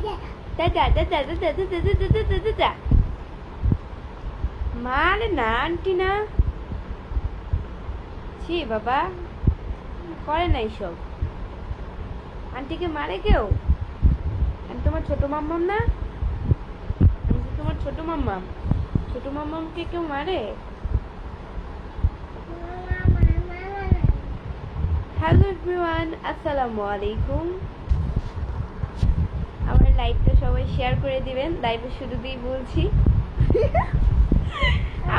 দাদা দাদা দাদা দাদা দাদা দাদা দাদা মারে না আন্টি না ছি বাবা করে না এইসব আন্টিকে মারে কেউ আমি তোমার ছোট মাম্মাম না আমি তো তোমার ছোট মাম্মামকে কেউ মারে হ্যালো এভরিওয়ান আসসালামু আলাইকুম আমার লাইভটা সবাই শেয়ার করে দিবেন লাইভের শুরুতেই বলছি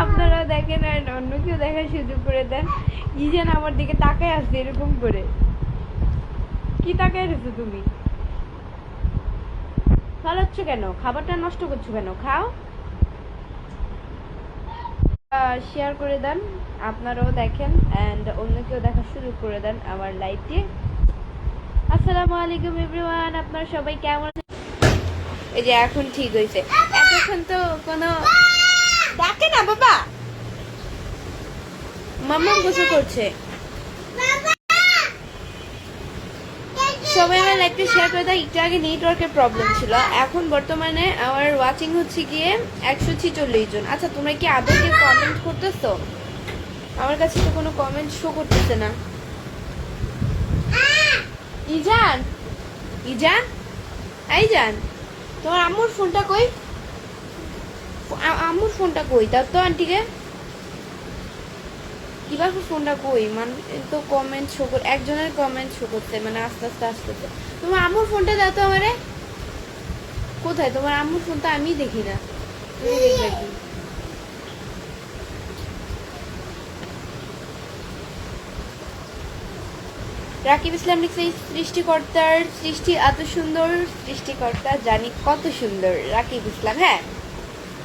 আপনারা দেখেন আর অন্য কেউ দেখার সুযোগ করে দেন কি যেন আমার দিকে তাকায় আসছে এরকম করে কি তাকায় রয়েছো তুমি চালাচ্ছ কেন খাবারটা নষ্ট করছো কেন খাও শেয়ার করে দেন আপনারাও দেখেন এন্ড অন্য কেউ দেখার সুযোগ করে দেন আমার লাইভটি আসসালামু আলাইকুম এভরিওয়ান আপনারা সবাই কেমন আছেন এই যে এখন ঠিক হয়েছে এতক্ষণ তো কোনো ডাকে না বাবা মাম্মা গোসল করছে সবাই আমার লাইভটা শেয়ার করে দাও একটু আগে নেটওয়ার্কের প্রবলেম ছিল এখন বর্তমানে আমার ওয়াচিং হচ্ছে গিয়ে 146 জন আচ্ছা তোমরা কি আদৌ কি কমেন্ট করতেছো আমার কাছে তো কোনো কমেন্ট শো করতেছে না ইজান ইজান আইজান তোমার আম্মুর ফোনটা কই আম্মুর ফোনটা কই দাও তো আন্টিকে কিভাবে ফোনটা কই মানে তো কমেন্ট শো করে একজনের কমেন্ট শো করতে মানে আস্তে আস্তে আসতেছে তোমার আম্মুর ফোনটা দাও তো আমারে কোথায় তোমার আম্মুর ফোনটা আমি দেখি না তুমি দেখবে কি রাকিব ইসলাম লিখছে সৃষ্টিকর্তার সৃষ্টি এত সুন্দর সৃষ্টিকর্তা জানি কত সুন্দর রাকিব ইসলাম হ্যাঁ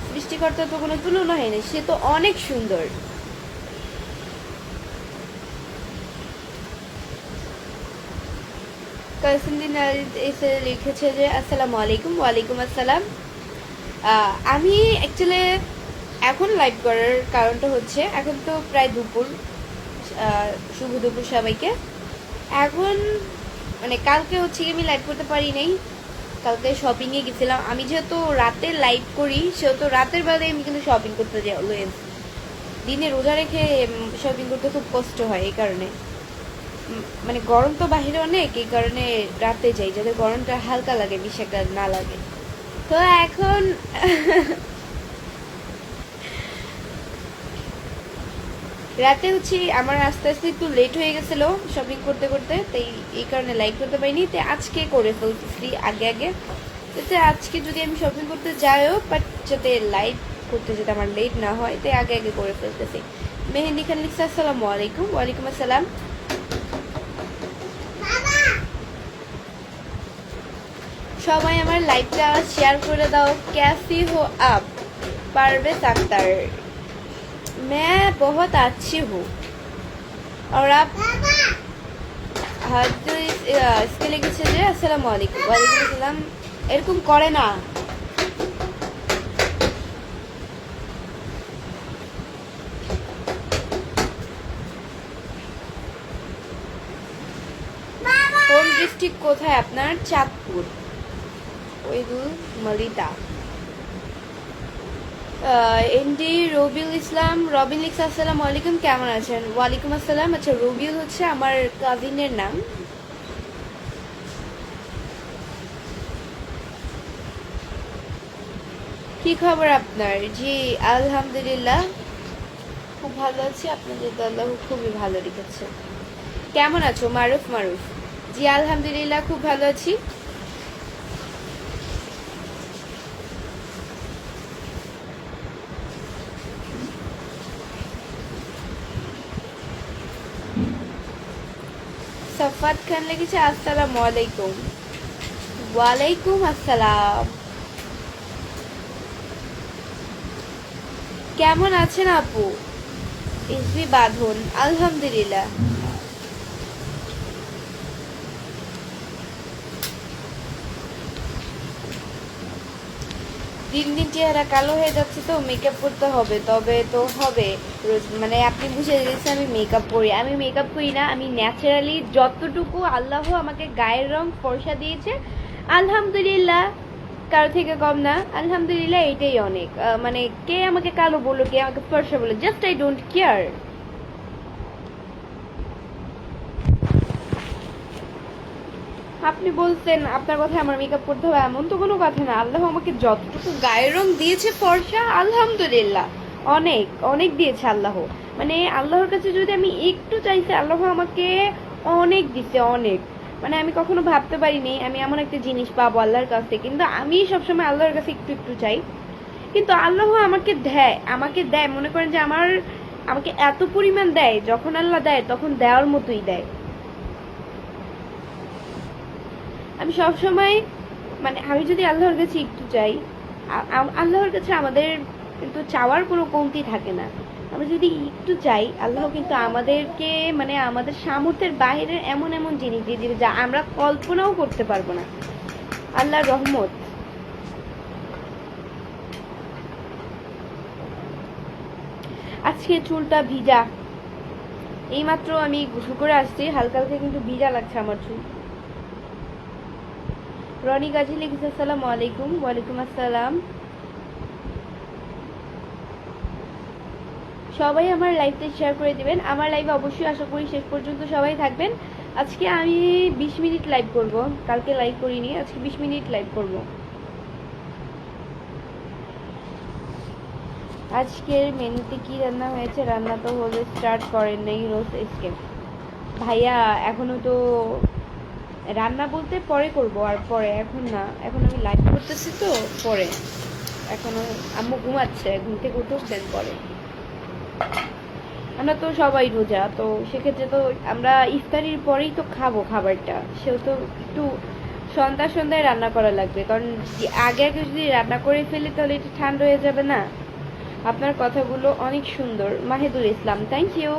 সৃষ্টিকর্তার তো কোনো তুলনা হয়নি সে তো অনেক সুন্দর এসে লিখেছে যে আসসালামু আলাইকুম ওয়ালাইকুম আসসালাম আমি অ্যাকচুয়ালি এখন লাইভ করার কারণটা হচ্ছে এখন তো প্রায় দুপুর শুভ দুপুর সবাইকে এখন মানে কালকে হচ্ছে আমি লাইভ করতে পারি নাই কালকে শপিংয়ে গেছিলাম আমি যেহেতু রাতে লাইভ করি সেহেতু রাতের বেলায় আমি কিন্তু শপিং করতে যাই অলওয়েজ দিনে রোজা রেখে শপিং করতে খুব কষ্ট হয় এই কারণে মানে গরম তো বাহিরে অনেক এই কারণে রাতে যাই যাতে গরমটা হালকা লাগে বেশি একটা না লাগে তো এখন রাতে হচ্ছে আমার আস্তে আস্তে একটু লেট হয়ে গেছিল শপিং করতে করতে তাই এই কারণে লাইভ করতে পারিনি তাই আজকে করে ফেলতেছি আগে আগে যাতে আজকে যদি আমি শপিং করতে যাইও বাট যাতে লাইভ করতে যেতে আমার লেট না হয় তাই আগে আগে করে ফেলতেছি মেহেন্দি খান লিখছে আসসালামু আলাইকুম ওয়ালাইকুম আসসালাম সবাই আমার লাইভটা শেয়ার করে দাও कैसी हो आप परवेज अख्तर मैं बहुत अच्छी हूँ और आप इसके लिखेছে যে আসসালামু আলাইকুম ওয়ালাইকুম আসসালাম এরকম করে না কোন ডিস্ট্রিক্ট কোথায় আপনার চাঁদপুর ওইদুল মালিতা এনডি রবিউল ইসলাম রবিন লিখছে আসসালামু আলাইকুম কেমন আছেন ওয়ালাইকুম আসসালাম আচ্ছা রবিউল হচ্ছে আমার কাজিনের নাম কি খবর আপনার জি আলহামদুলিল্লাহ খুব ভালো আছি আপনাদের তো আল্লাহ খুবই ভালো রেখেছে কেমন আছো মারুফ মারুফ জি আলহামদুলিল্লাহ খুব ভালো আছি সফাত খান লিখেছে আসসালামু আলাইকুম ওয়ালাইকুম আসসালাম কেমন আছেন আপু এসবি বাঁধন আলহামদুলিল্লাহ দিন দিন চেহারা কালো হয়ে যাচ্ছে তো মেকআপ করতে হবে তবে তো হবে রোজ মানে আপনি বুঝে গেছেন আমি মেকআপ করি আমি মেকআপ করি না আমি ন্যাচারালি যতটুকু আল্লাহ আমাকে গায়ের রং ফর্সা দিয়েছে আলহামদুলিল্লাহ কারো থেকে কম না, আলহামদুলিল্লাহ, এটাই অনেক। মানে কে আমাকে কালো বললো, কে আমাকে ফর্সা বললো, জাস্ট আই ডোন্ট কেয়ার। আপনি বলছেন আপনার কথা আমার মেকআপ করতে হবে, এমন তো কোনো কথা না। আল্লাহ আমাকে যতটুকু গায়ের রং দিয়েছে ফর্সা, আলহামদুলিল্লাহ, অনেক অনেক দিয়েছে আল্লাহ। মানে আল্লাহর কাছে যদি আমি একটু চাইছি, আল্লাহ আমাকে অনেক দিছে, অনেক। মানে আমি কখনো ভাবতে পারিনি আমি এমন একটা জিনিস পাবো আল্লাহর কাছে, কিন্তু আমি সবসময় আল্লাহর কাছে একটু একটু চাই, কিন্তু আল্লাহ আমাকে দেয়, আমাকে দেয়। মনে করেন যে আমাকে এত পরিমাণ দেয়, যখন আল্লাহ দেয় তখন দেওয়ার মতোই দেয়। আমি সবসময়, মানে আমি যদি আল্লাহর কাছে একটু চাই, আল্লাহর কাছে আমাদের কিন্তু চাওয়ার কোনো কমতি থাকে না। আমরা যদি একটু চাই, আল্লাহ কিন্তু আমাদেরকে, মানে আমাদের সামর্থ্যের বাইরের এমন এমন জিনিস দিয়ে দিবে যা আমরা কল্পনাও করতে পারবো না। আল্লাহর রহমত। আজকে চুলটা ভিজা, এইমাত্র আমি গোসল করে আসছি, হালকা হালকা কিন্তু ভিজা লাগছে আমার চুল। রনি গাজী লিখেছে আসসালামু আলাইকুম। ওয়ালাইকুম আসসালাম। সবাই আমার লাইভটা শেয়ার করে দিবেন। আমার লাইভে অবশ্যই আশা করি শেষ পর্যন্ত সবাই থাকবেন। আজকে আমি 20 মিনিট লাইভ করব, কালকে লাইভ করিনি, আজকে 20 মিনিট লাইভ করব। আজকের মেনুতে কি রান্না হয়েছে? রান্না তো হবে স্টার্ট করেন নাই, রোজ এসকে ভাইয়া, এখনো তো রান্না বলতে পরে করব, আর পরে, এখন না, এখন আমি লাইভ করতেছি তো পরে। এখনো আম্মু ঘুমাচ্ছে, ঘুম থেকে উঠুক দেন পরে। আমরা তো সবাই রোজা, তো সেক্ষেত্রে তো আমরা ইফতারির পরেই তো খাবো খাবারটা, সেও তো একটু সন্ধ্যায় রান্না করা লাগবে, কারণ আগে আগে যদি রান্না করে ফেলি তাহলে এটা ঠান্ডা হয়ে যাবে না। আপনার কথাগুলো অনেক সুন্দর, মাহিদুল ইসলাম, থ্যাংক ইউ।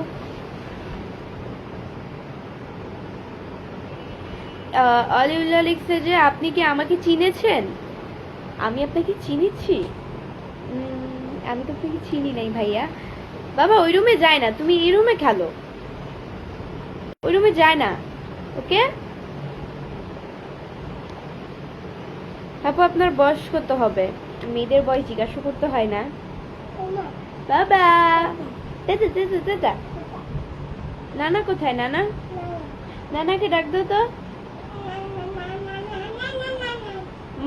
অলিউল্লাহ লিখছে যে আপনি কি আমাকে চিনেছেন? আমি আপনাকে চিনেছি? আমি তো আপনাকে চিনি নাই ভাইয়া। বাবা ওই রুমে যায় না, তুমি এই রুমে খেলো, ওই রুমে যায় না, ওকে? আপু আপনার বয়স কত হবে? মেয়েদের বয়স জিজ্ঞাসা করতে হয় না বাবা। দাদা দাদা দাদা, নানা কোথায়? নানা, নানাকে ডাক দাও তো।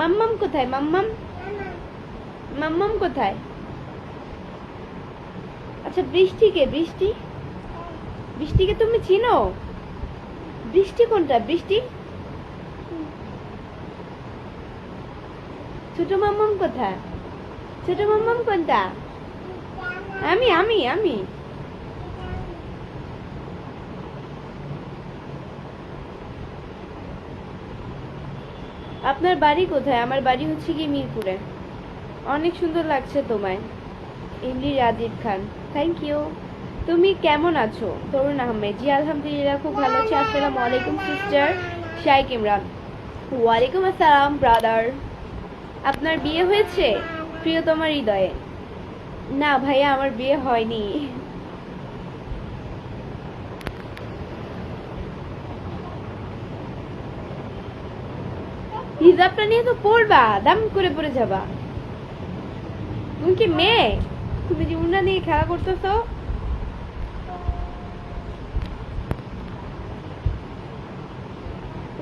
মাম্মাম কোথায়? মাম্মাম, মাম্মাম কোথায়? আচ্ছা বৃষ্টিকে, বৃষ্টি, বৃষ্টিকে তুমি চিনো? বৃষ্টি কোনটা? বৃষ্টি ছোট মাম্মাম কোথায়? ছোট মাম্মাম কোনটা? আমি আমি আমি আপনার বাড়ি কোথায়? আমার বাড়ি হচ্ছে কি মিরপুরে। অনেক সুন্দর লাগছে তোমায়। ইমলি রাজীব খান, থ্যাংক ইউ। তুমি কেমন আছো? তরুণ আহমেদ, জি আলহামদুলিল্লাহ খুব ভালো আছি। আসসালামু আলাইকুম সিস্টার শাইক ইমরান। ওয়ালাইকুম আসসালাম ব্রাদার। আপনার বিয়ে হয়েছে? প্রিয়তমার হৃদয়ে। না ভাইয়া আমার বিয়ে হয়নি। হিজাবটা নিয়ে তো পড়বা, দাম করে পড়ে যাবা। তুমি কি মেয়ে? তুমি যে উন্না নিয়ে খেলা করতেছো,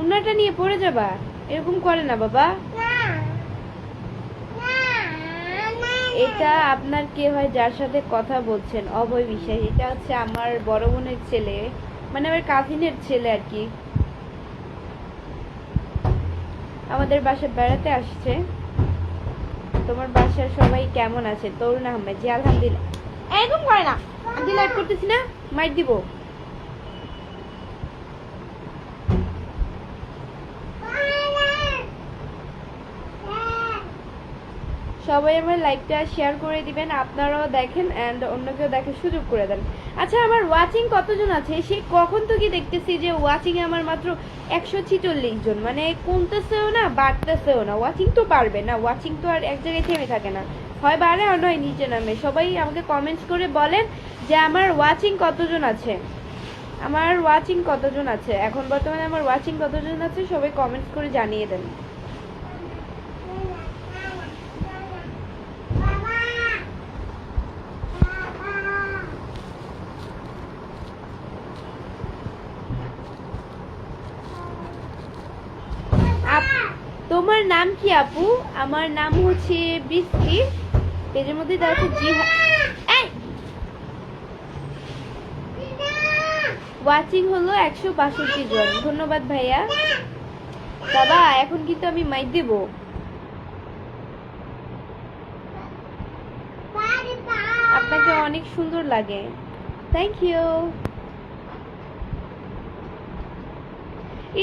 উন্নাটা নিয়ে পড়ে যাবা, এরকম করে না বাবা। এটা আপনার কে হয় যার সাথে কথা বলছেন? অভয় বিশ্বাস। এটা হচ্ছে আমার বড় বোনের ছেলে, মানে আমার কাজিনের ছেলে আর কি। আমাদের বাসায় বেড়াতে আসছে। তোমার বাসার সবাই কেমন আছে? তরুণ আহমেদ, জি আলহামদুলিল্লাহ। একদম করে না, আমি লাইভ করতেছি না, মাইর দিব। সবাই আমার লাইভটা শেয়ার করে দিবেন, আপনারাও দেখেন এন্ড অন্যকেও দেখার সুযোগ করে দেন। আচ্ছা আমার ওয়াচিং কতজন আছে? সে কখন থেকে দেখতেছি যে ওয়াচিং এ আমার মাত্র 146 জন, মানে কমতেছেও না বাড়তেছেও না। ওয়াচিং তো বাড়বে না, ওয়াচিং তো আর এক জায়গায় থেমে থাকে না, হয় বাড়ে আর নয় নিচে নামে। সবাই আমাকে কমেন্টস করে বলেন যে আমার ওয়াচিং কতজন আছে, আমার ওয়াচিং কতজন আছে এখন বর্তমানে, আমার ওয়াচিং কতজন আছে সবাই কমেন্টস করে জানিয়ে দেন। তোমার নাম কি আপু? আমার নাম হচ্ছে বৃষ্টি। পেজের মধ্যে দেওয়া আছে ওয়াচিং হলো 162 জন। ধন্যবাদ ভাইয়া। বাবা এখন কিন্তু আমি মাইক দেব। আপনাকে অনেক সুন্দর লাগে। Thank you.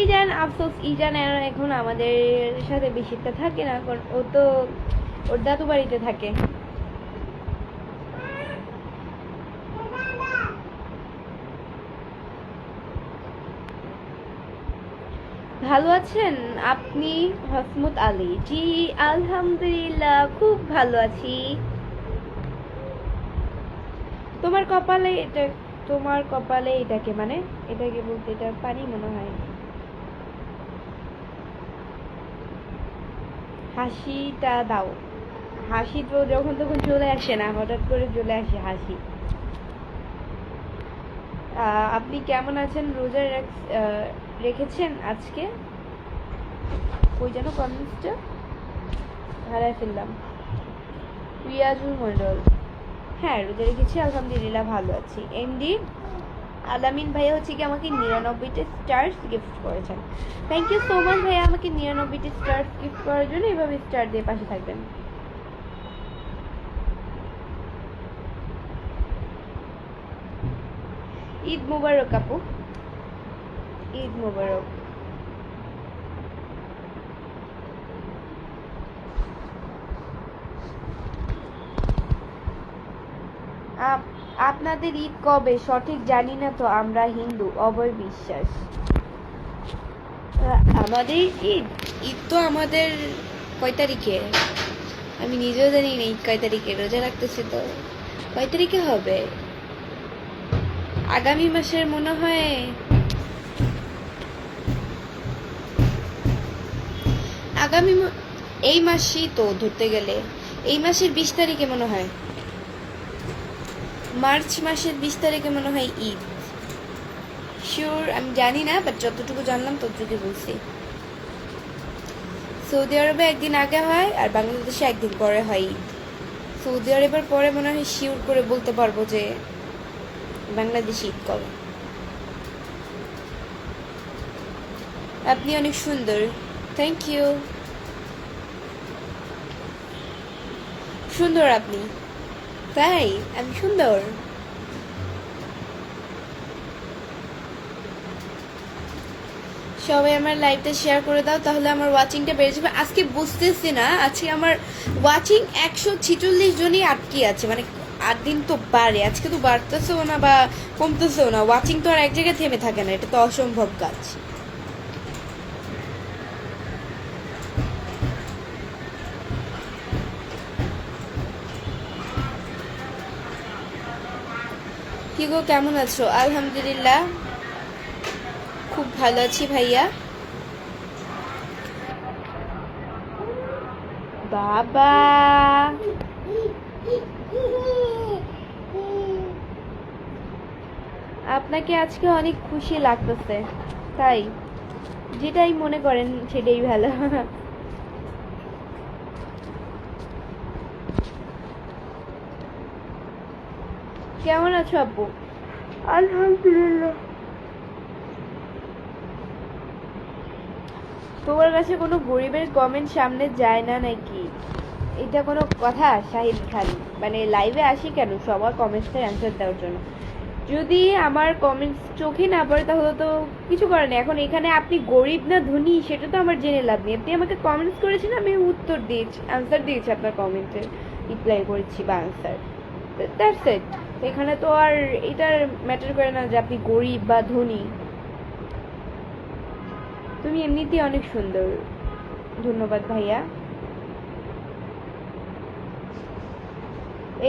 ইজান আফসোস, ইজান এখন আমাদের সাথে বেশিটা থাকে না, কারণ ও তো ওর দাদু বাড়িতে থাকে। ভালো আছেন আপনি? হসমত আলী, জি আলহামদুলিল্লাহ খুব ভালো আছি। তোমার কপালে এটাকে মানে এটাকে বলতে এটা পানি মনে হয়। হাসিটা দাও। হাসি তো যখন তখন চলে আসে না, হঠাৎ করে চলে আসে হাসি। আপনি কেমন আছেন? রোজা রেখেছেন আজকে? ওই যেন কমেন্টসটা হারায় ফেললাম। রিয়াজুল মন্ডল, হ্যাঁ রোজা রেখেছি আলহামদুলিল্লাহ ভালো আছি। এমডি আলামিন ভাইয়া হচ্ছে কি আমাকে 99টা স্টার্স গিফট করেছেন। থ্যাংক ইউ সো মাচ ভাইয়া আমাকে 99টা স্টার্স গিফট করার জন্য। এভাবে স্টার দিয়ে পাশে থাকবেন। ঈদ মোবারক আপু, ঈদ মোবারক। আপনাদের ঈদ কবে সঠিক জানি না তো, আমরা হিন্দু, অভয় বিশ্বাস। আমাদের ঈদ ঈদ তো আমাদের কয় তারিখে আমি নিজেও জানি না। ঈদ কয় তারিখে? রোজা রাখতেছি তো কয় তারিখে হবে? আগামী মাসের মনে হয় এই মাসই তো ধরতে গেলে এই মাসের 20 তারিখে মনে হয়, মার্চ মাসের 20 তারিখে মনে হয় ঈদ। শিওর আমি জানি না, বাট যতটুকু জানলাম ততটুকু বলছি। সৌদি আরবে একদিন আগে হয় আর বাংলাদেশে একদিন পরে হয় ঈদ। সৌদি আরবের পরে মনে হয় শিওর করে বলতে পারবো যে বাংলাদেশে ঈদ কবে। আপনি অনেক সুন্দর। Thank you. সুন্দর আপনি? তাই? আমি সুন্দর? সবাই আমার লাইভটা শেয়ার করে দাও, তাহলে আমার ওয়াচিংটা বেড়ে যাবে। আজকে বুঝতেছি না, আজকে আমার ওয়াচিং 146 জনই আটকে আছে, মানে 8 দিন তো বাড়ে, আজকে তো বাড়তেছেও না বা কমতেছেও না। ওয়াচিং তো আর এক জায়গায় থেমে থাকে না, এটা তো অসম্ভব কাজ। কি গো কেমন আছো? আলহামদুলিল্লাহ খুব ভালো আছি ভাইয়া। বাবা আপনাকে আজকে অনেক খুশি লাগতেছে, তাই যেটাই মনে করেন সেটাই ভালো। কেমন আছো আপু? আলহামদুলিল্লাহ। তোমার কাছে কোনো গরিবের কমেন্ট সামনে যায় না নাকি? এটা কোনো কথা শাহিদ খান? মানে লাইভে আসি কেন সবার কমেন্টসের অ্যান্সার দেওয়ার জন্য। যদি আমার কমেন্টস চোখে না পড়ে তাহলে তো কিছু করার নেই। এখন এখানে আপনি গরিব না ধনী সেটা তো আমার জেনে লাভ নেই। আপনি আমাকে কমেন্টস করেছেন, আমি উত্তর দিয়েছি, অ্যান্সার দিয়েছি আপনার কমেন্টে, রিপ্লাই করেছি বা অ্যান্সার, দ্যাটস ইট। এখানে তো আর এটার ম্যাটার করে না যে আপনি গরিব বা ধনী। তুমি এমনিতেই অনেক সুন্দর। ধন্যবাদ ভাইয়া।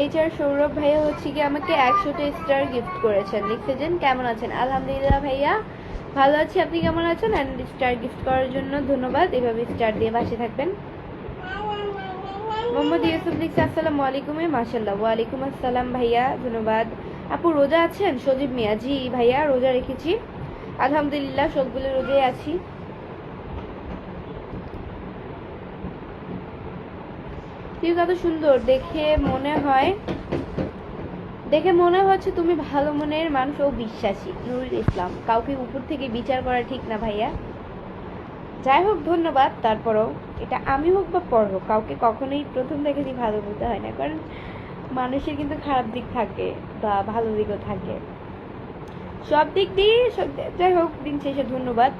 এইচআর সৌরভ ভাইয়া হচ্ছে কি আমাকে 100টা স্টার গিফট করেছেন। লিখেছেন কেমন আছেন? আলহামদুলিল্লাহ ভাইয়া ভালো আছি, আপনি কেমন আছেন? অ্যান্ড স্টার গিফট করার জন্য ধন্যবাদ। এভাবে স্টার দিয়ে পাশে থাকবেন। মোহাম্মদ ইউসুফ লিখছে আসসালামু আলাইকুম। মাশাআল্লাহ। ওয়ালাইকুম আসসালাম ভাইয়া, ধন্যবাদ। আপু রোজা আছেন? সজীব মিয়া, জি ভাইয়া রোজা রেখেছি আলহামদুলিল্লাহ, সবগুলো রোজাই আছি। তুই কত সুন্দর, দেখে মনে হচ্ছে তুমি ভালো মনের মানুষ ও বিশ্বাসী। নুরুল ইসলাম, কাউকে উপর থেকে বিচার করা ঠিক না ভাইয়া। যাই হোক, ধন্যবাদ। তারপরও এটা আমি হোক বা পর হোক, কাউকে কখনোই প্রথম দেখে ভালো বলতে হয় না, কারণ মানুষের কিন্তু খারাপ দিক থাকে বা ভালো দিকও থাকে, সব দিক দিয়ে যাই হোক, দিন শেষে ধন্যবাদ।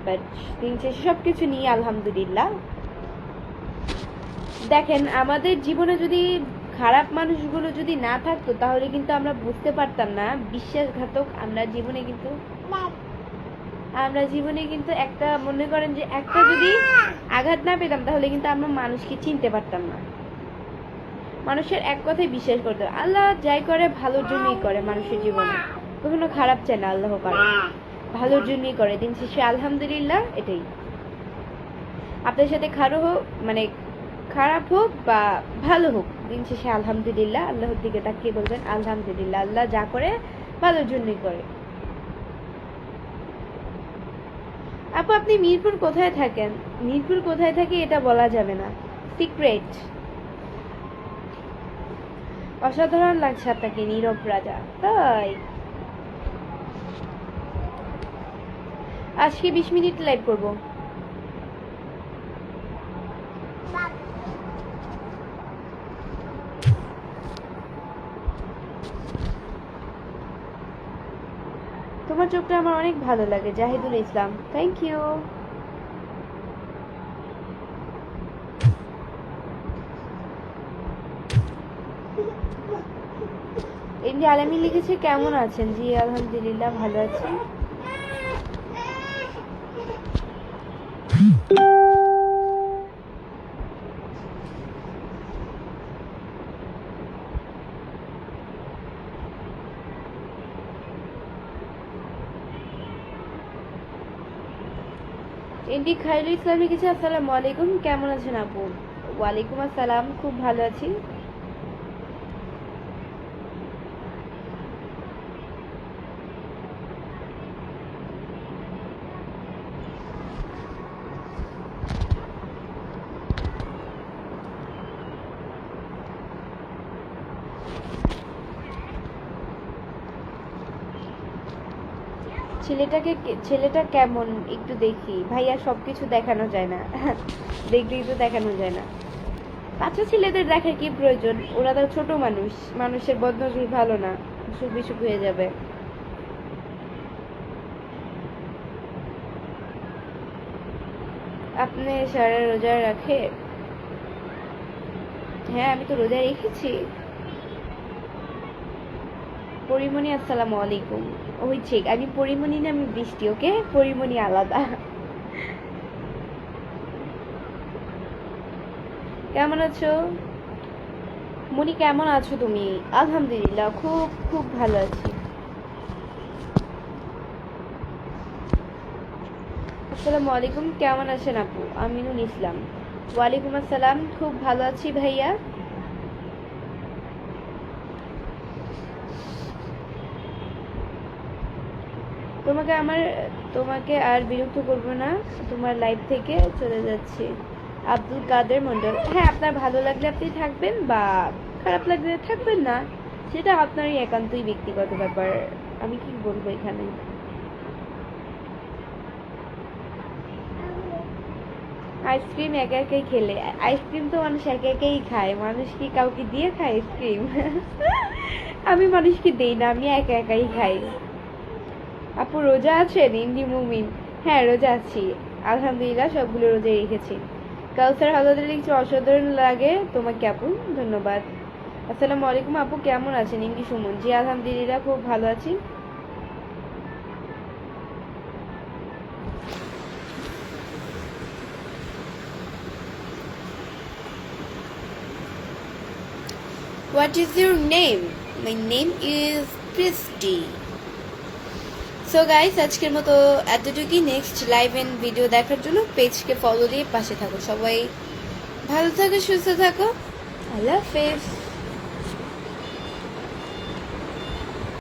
বাট দিন শেষে সব কিছু নিয়ে আলহামদুলিল্লাহ। দেখেন, আমাদের জীবনে যদি খারাপ মানুষগুলো যদি না থাকতো তাহলে কিন্তু আমরা বুঝতে পারতাম না বিশ্বাসঘাতক। আমরা জীবনে কিন্তু একটা, মনে করেন যে একটা যদি আঘাত না পেতাম তাহলে কিন্তু আমরা মানুষকে চিনতে পারতাম না। মানুষের এক কথায় বিশ্বাস করতে, আল্লাহ যাই করে ভালোর জন্যই করে। মানুষের জীবনে কখনো খারাপ চায় না আল্লাহ, করে ভালোর জন্যই করে। দিন শেষে আলহামদুলিল্লাহ এটাই। আপনার সাথে খারাপ হোক বা ভালো হোক, দিন শেষে আলহামদুলিল্লাহ। আল্লাহর দিকে তাকিয়ে বলবেন আলহামদুলিল্লাহ, আল্লাহ যা করে ভালোর জন্যই করে। আপু, আপনি মিরপুর কোথায় থাকেন? মিরপুর কোথায় থাকি এটা বলা যাবে না, সিক্রেট। অসাধারণ লাগছে আপনাকে, নীরব রাজা। তাই আজকে 20 মিনিট লাইভ করব। তোমার চোখটা আমার অনেক ভালো লাগে, জাহিদুল ইসলাম। Thank you. এমনি আলামি লিখেছে কেমন আছেন? জি আলহামদুলিল্লাহ ভালো আছি। এমডি খায়রুল ইসলাম লিখেছে আসসালামু আলাইকুম, কেমন আছেন আপু? ওয়ালাইকুম আসসালাম, খুব ভালো আছি। ছেলেটা কেমন একটু দেখি ভাইয়া, সবকিছু দেখানো যায় না দেখলেই তো দেখানো যায় না। বাচ্চা ছেলেদের দেখার কি প্রয়োজন? ওরা তো ছোট মানুষ, মানুষের বদনজর ভালো না, অসুখ বিসুখ হয়ে যাবে। আপনি সারা রোজা রাখে? হ্যাঁ, আমি তো রোজা রেখেছি। পরিমণি আসসালামু আলাইকুম। ওই ঠিক, আমি পরিমণি না, আমি বৃষ্টি। ওকে, পরিমণি আলাদা। কেমন আছো মনি? কেমন আছো তুমি? আলহামদুলিল্লাহ, খুব খুব ভালো আছি। আসসালামু আলাইকুম, কেমন আছেন আপু? আমিনুল ইসলাম, ওয়ালাইকুম আসসালাম, খুব ভালো আছি ভাইয়া। তোমাকে আর বিরক্ত করব না, তোমার লাইভ থেকে চলে যাচ্ছি। আব্দুল কাদের মন্ডল। হ্যাঁ, আপনার ভালো লাগলে আপনি থাকবেন বা খারাপ লাগলে থাকবেন না, সেটা আপনারই একান্তই ব্যক্তিগত ব্যাপার, আমি কি বলবো এখানে। আইসক্রিম একা একাই খেলে? আইসক্রিম তো মানুষ একা একাই খায়, মানুষ কি কাউকে দিয়ে খায় আইসক্রিম? আমি মানুষকে দেই না, আমি একা একাই খাই। আপু রোজা আছেন? ইন্দি মুমিন, হ্যাঁ রোজা আছি আলহামদুলিল্লাহ, সবগুলো রোজা রেখেছি। কাউসার হালদার লিখছে অসাধারণ লাগে তোমাকে আপু, ধন্যবাদ। আসসালামু আলাইকুম আপু, কেমন আছেন? ইন্দি সুমন, জি আলহামদুলিল্লাহ, খুব ভালো আছি। What is your name? My name is Christy. So guys, আজকের মতো এতটুকুই। নেক্সট লাইভ এন্ড ভিডিও দেখার জন্য পেজকে ফলো দিয়ে পাশে থাকো। সবাই ভালো থাকো, সুস্থ থাকো, আল্লাহ হাফেজ।